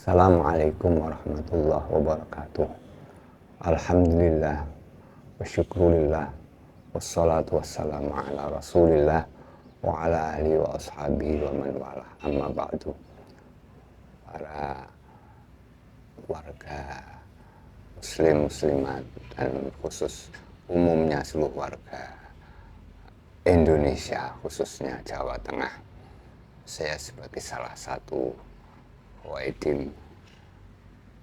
Assalamualaikum warahmatullahi wabarakatuh. Alhamdulillah wa syukurillah wassalatu wassalamu ala rasulillah wa ala alihi wa ashabihi wa man walah, amma ba'du. Para warga muslim muslimat dan khusus umumnya seluruh warga Indonesia, khususnya Jawa Tengah, saya sebagai salah satu Waidim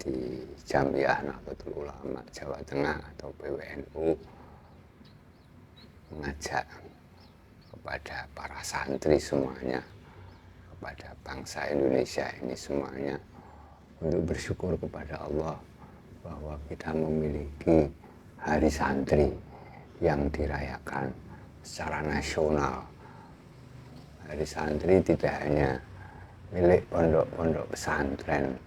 di Jamiah Nahdlatul Ulama Jawa Tengah atau PWNU mengajak kepada para santri semuanya, kepada bangsa Indonesia ini semuanya, untuk bersyukur kepada Allah bahwa kita memiliki hari santri yang dirayakan secara nasional. Hari santri tidak hanya milik pondok-pondok pesantren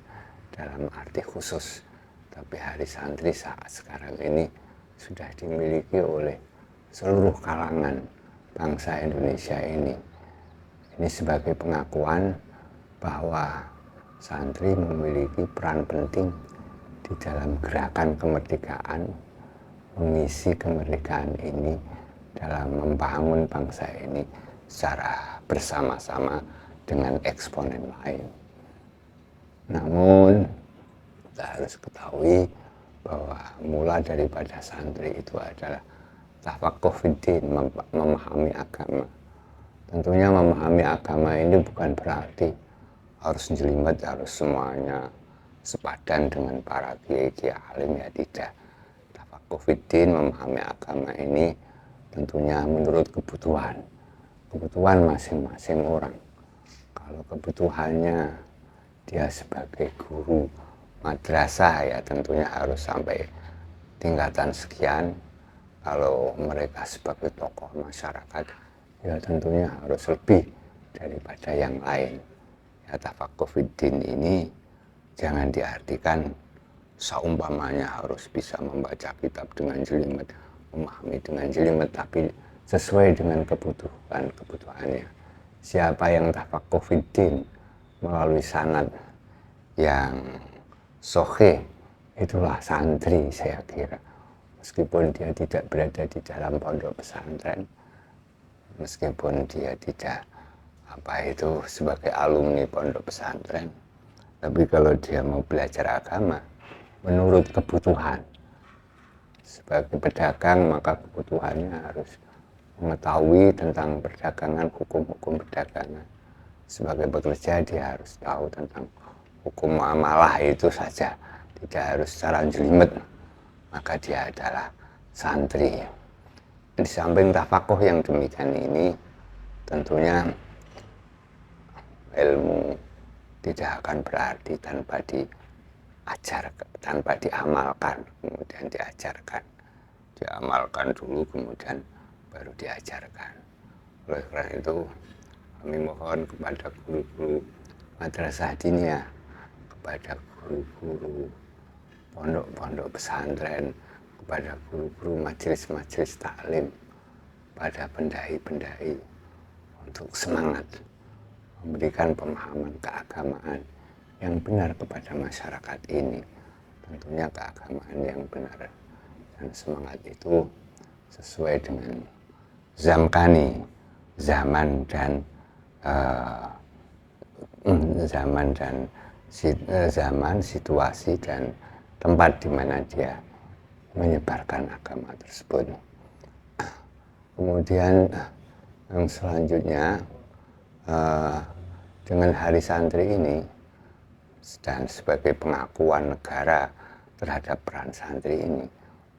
dalam arti khusus, tapi hari santri saat sekarang ini sudah dimiliki oleh seluruh kalangan bangsa Indonesia ini. Ini sebagai pengakuan bahwa santri memiliki peran penting di dalam gerakan kemerdekaan, mengisi kemerdekaan ini dalam membangun bangsa ini secara bersama-sama dengan eksponen lain. Namun kita harus ketahui bahwa mula daripada santri itu adalah tafaqquh fiddin, memahami agama. Tentunya memahami agama ini bukan berarti harus jelimet, harus semuanya sepadan dengan para kiai-kiai alim, ya tidak. Tafaqquh fiddin, memahami agama ini tentunya menurut kebutuhan masing-masing orang. Kalau kebutuhannya dia sebagai guru madrasah, ya tentunya harus sampai tingkatan sekian. Kalau mereka sebagai tokoh masyarakat, ya tentunya harus lebih daripada yang lain. Ya, tafaqquh fiddin ini jangan diartikan seumpamanya harus bisa membaca kitab dengan jelimet, memahami dengan jelimet, tapi sesuai dengan kebutuhannya. Siapa yang tafaqquh fiddin melalui sanad yang sahih, itulah santri, saya kira. Meskipun dia tidak berada di dalam pondok pesantren, meskipun dia tidak sebagai alumni pondok pesantren, tapi kalau dia mau belajar agama menurut kebutuhan, sebagai pedagang maka kebutuhannya harus mengetahui tentang perdagangan, hukum-hukum perdagangan. Sebagai pekerja dia harus tahu tentang hukum muamalah itu saja, tidak harus secara jelimet, maka dia adalah santri. Di samping tafaqquh yang demikian ini, tentunya ilmu tidak akan berarti tanpa diamalkan, kemudian diajarkan. Diamalkan dulu, kemudian baru diajarkan. Oleh karena itu, kami mohon kepada guru-guru madrasah diniyah, kepada guru-guru pondok-pondok pesantren, kepada guru-guru majelis-majelis taklim, pada pendai-pendai, untuk semangat memberikan pemahaman keagamaan yang benar kepada masyarakat ini. Tentunya keagamaan yang benar dan semangat itu sesuai dengan zaman dan situasi dan tempat di mana dia menyebarkan agama tersebut. Kemudian yang selanjutnya, dengan hari santri ini dan sebagai pengakuan negara terhadap peran santri ini,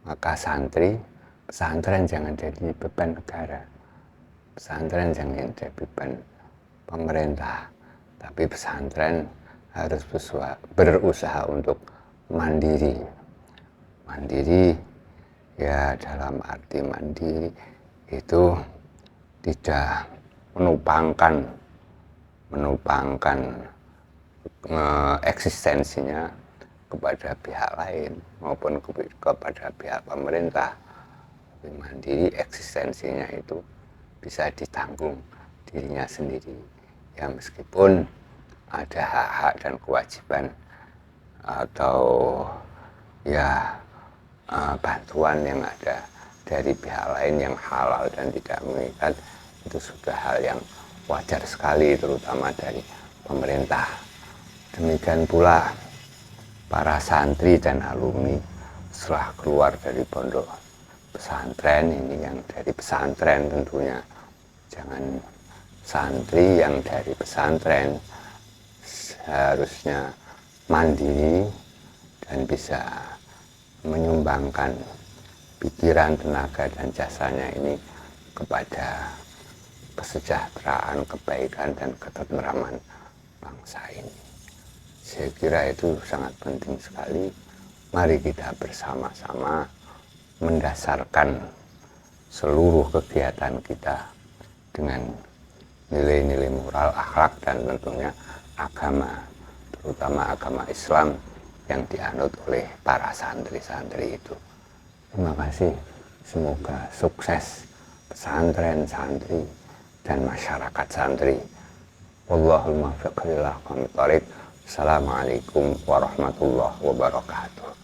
maka pesantren jangan jadi beban negara, pesantren jangan jadi beban pemerintah, tapi pesantren harus berusaha untuk mandiri. Mandiri, ya dalam arti mandiri itu tidak menupangkan eksistensinya kepada pihak lain maupun kepada pihak pemerintah. Tapi mandiri, eksistensinya itu bisa ditanggung dirinya sendiri, ya meskipun ada hak-hak dan kewajiban atau ya bantuan yang ada dari pihak lain yang halal dan tidak mengikat, itu sudah hal yang wajar sekali, terutama dari pemerintah. Demikian pula para santri dan alumni setelah keluar dari pondok pesantren ini, yang dari pesantren tentunya, jangan santri yang dari pesantren, seharusnya mandiri dan bisa menyumbangkan pikiran, tenaga, dan jasanya ini kepada kesejahteraan, kebaikan, dan ketentraman bangsa ini. Saya kira itu sangat penting sekali. Mari kita bersama-sama mendasarkan seluruh kegiatan kita dengan nilai-nilai moral, akhlak, dan tentunya agama, terutama agama Islam yang dianut oleh para santri-santri itu. Terima kasih. Semoga sukses pesantren, santri, dan masyarakat santri. Wallahul muwaffiq lil aqwamit thoriq. Assalamualaikum warahmatullahi wabarakatuh.